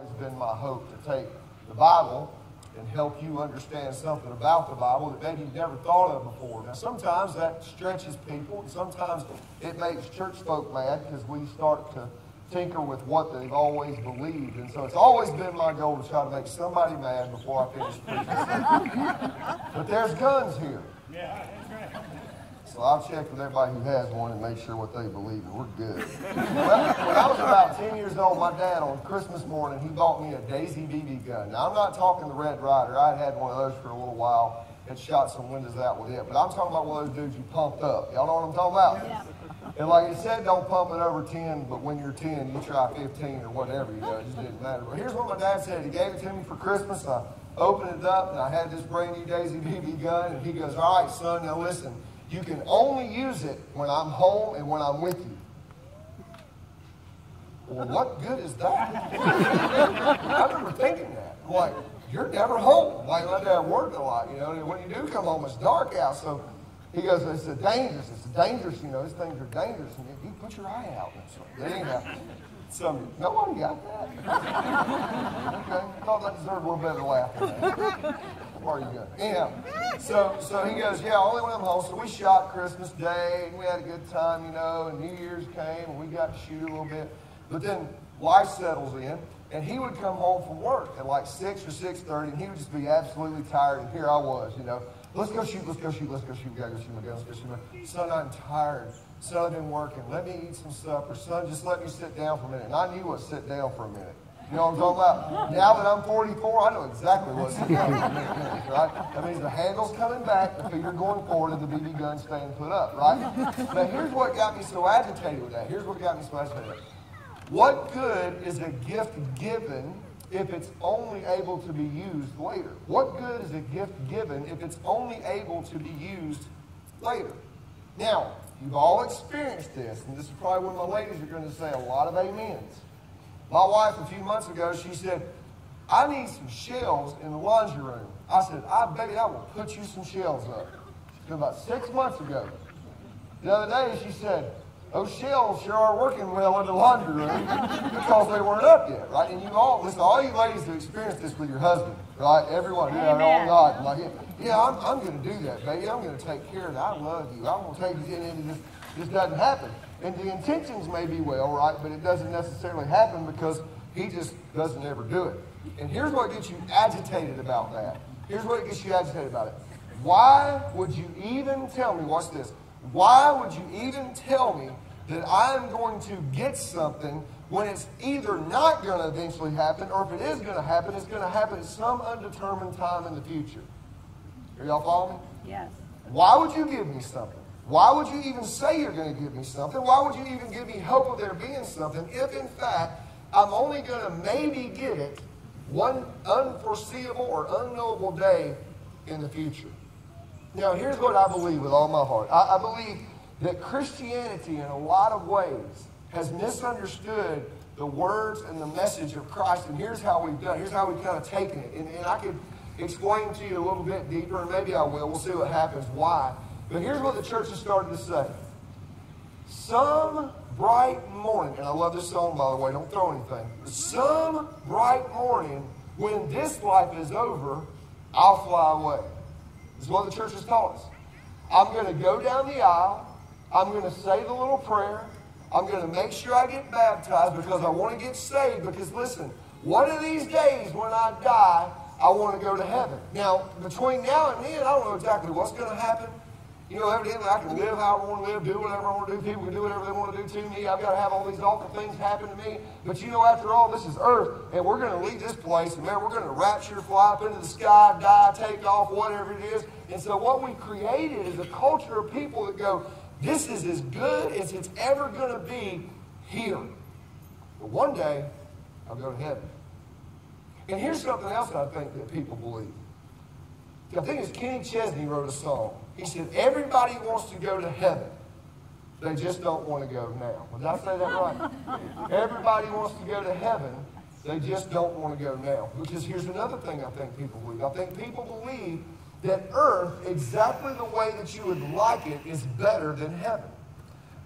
always been my hope to take the Bible and help you understand something about the Bible that maybe you've never thought of before. Now, sometimes that stretches people, and sometimes it makes church folk mad because we start to tinker with what they've always believed. And so it's always been my goal to try to make somebody mad before I finish preaching. But there's guns here. Yeah, that's right. So I've checked with everybody who has one and made sure what they believe, and we're good. Well, when I was about 10 years old, my dad on Christmas morning, he bought me a Daisy BB gun. Now, I'm not talking the Red Ryder. I had one of those for a little while and shot some windows out with it. But I'm talking about one of those dudes you pumped up. Y'all know what I'm talking about? Yeah. And like it said, don't pump it over 10, but when you're 10, you try 15 or whatever, you know, it just didn't matter. But here's what my dad said. He gave it to me for Christmas. I opened it up, and I had this brand new Daisy BB gun, and he goes, all right, son, now listen. You can only use it when I'm home and when I'm with you. Well, what good is that? I remember thinking that. I'm like, you're never home. Like, my dad worked a lot, you know, and when you do come home, it's dark out. So he goes, it's dangerous, you know, these things are dangerous. And you put your eye out. So, anyhow, nobody got that. Okay, I thought that deserved a little bit of a laugh on that. Where are you going? Anyhow, so he goes, yeah, only when I'm home. So we shot Christmas Day, and we had a good time, you know, and New Year's came, and we got to shoot a little bit. But then life settles in, and he would come home from work at like 6 or 6:30, and he would just be absolutely tired, and here I was, you know. Let's go shoot, let's go shoot, let's go shoot. We got to go shoot my gun, let's go shoot my gun. Son, I'm tired. Son, I've been working. Let me eat some supper. Son, just let me sit down for a minute. And I knew what sit down for a minute. You know what I'm talking about? Now that I'm 44, I know exactly what sit down for a minute, right? That means the handle's coming back, the feet are going forward, and the BB gun's staying put up, right? But here's what got me so agitated with that. Here's what got me so agitated with that. What good is a gift given if it's only able to be used later? What good is a gift given if it's only able to be used later? Now, you've all experienced this, and this is probably when my ladies are going to say a lot of amens. My wife, a few months ago, she said, I need some shelves in the laundry room. I said, I bet I will put you some shelves up. About 6 months ago. The other day, she said, those shelves sure are working well in the laundry room because they weren't up yet, right? And you all, listen, all you ladies who experience this with your husband, right? Everyone, yeah, all God, like, yeah, I'm going to do that, baby. I'm going to take care of that. I love you. I'm going to take you in, and it just doesn't happen. And the intentions may be well, right? But it doesn't necessarily happen because he just doesn't ever do it. And here's what gets you agitated about that. Here's what gets you agitated about it. Why would you even tell me, watch this, why would you even tell me that I'm going to get something when it's either not going to eventually happen, or if it is going to happen, it's going to happen at some undetermined time in the future? Are y'all following me? Yes. Why would you give me something? Why would you even say you're going to give me something? Why would you even give me hope of there being something if, in fact, I'm only going to maybe get it one unforeseeable or unknowable day in the future? Now, here's what I believe with all my heart. I believe that Christianity, in a lot of ways, has misunderstood the words and the message of Christ. And here's how we've done it. Here's how we've kind of taken it. And I could explain to you a little bit deeper, and maybe I will. We'll see what happens, why. But here's what the church has started to say. Some bright morning, and I love this song, by the way, don't throw anything. Some bright morning, when this life is over, I'll fly away. This is what the church has taught us. I'm going to go down the aisle. I'm going to say the little prayer. I'm going to make sure I get baptized because I want to get saved. Because listen, one of these days when I die, I want to go to heaven. Now, between now and then, I don't know exactly what's going to happen. You know, evidently I can live how I want to live, do whatever I want to do. People can do whatever they want to do to me. I've got to have all these awful things happen to me. But you know, after all, this is earth, and we're going to leave this place, and man, we're going to rapture, fly up into the sky, die, take off, whatever it is. And so what we created is a culture of people that go, this is as good as it's ever going to be here. But one day, I'll go to heaven. And here's something else I think that people believe. I think it's Kenny Chesney wrote a song. He said, everybody wants to go to heaven. They just don't want to go now. Did I say that right? Everybody wants to go to heaven. They just don't want to go now. Because here's another thing I think people believe. I think people believe that earth, exactly the way that you would like it, is better than heaven.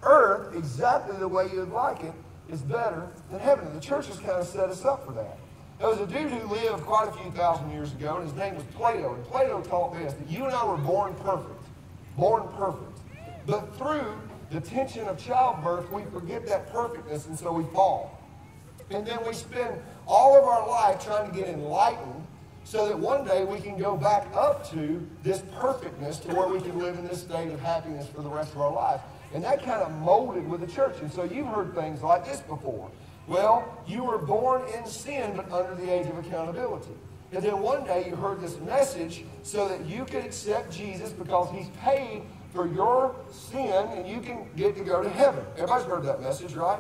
Earth, exactly the way you would like it, is better than heaven. And the church has kind of set us up for that. There was a dude who lived quite a few thousand years ago, and his name was Plato. And Plato taught this, that you and I were born perfect. Born perfect. But through the tension of childbirth, we forget that perfectness, and so we fall. And then we spend all of our life trying to get enlightened so that one day we can go back up to this perfectness to where we can live in this state of happiness for the rest of our life. And that kind of molded with the church. And so you've heard things like this before. Well, you were born in sin, but under the age of accountability. And then one day you heard this message so that you could accept Jesus because he's paid for your sin and you can get to go to heaven. Everybody's heard that message, right?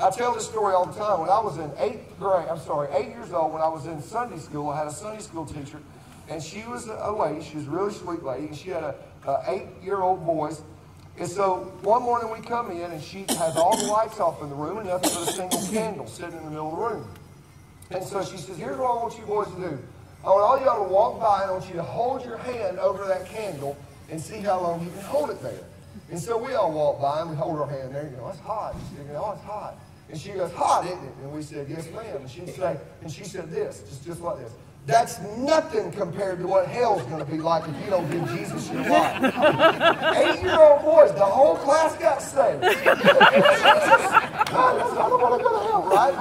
I tell this story all the time. When I was in 8 years old, when I was in Sunday school, I had a Sunday school teacher, and she was a lady. She was a really sweet lady, and she had a 8-year-old boys. And so one morning we come in, and she has all the lights off in the room and nothing but a single candle sitting in the middle of the room. And so she says, here's what I want you boys to do. I want all y'all to walk by, and I want you to hold your hand over that candle and see how long you can hold it there. And so we all walk by, and we hold our hand there. You know, it's hot. You know, it's hot. And she goes, hot, isn't it? And we said, yes, ma'am. And she'd say, and she said this, just like this. That's nothing compared to what hell's going to be like if you don't give Jesus your life. 8-year-old boys, the whole class got saved. I don't want to go to hell, right?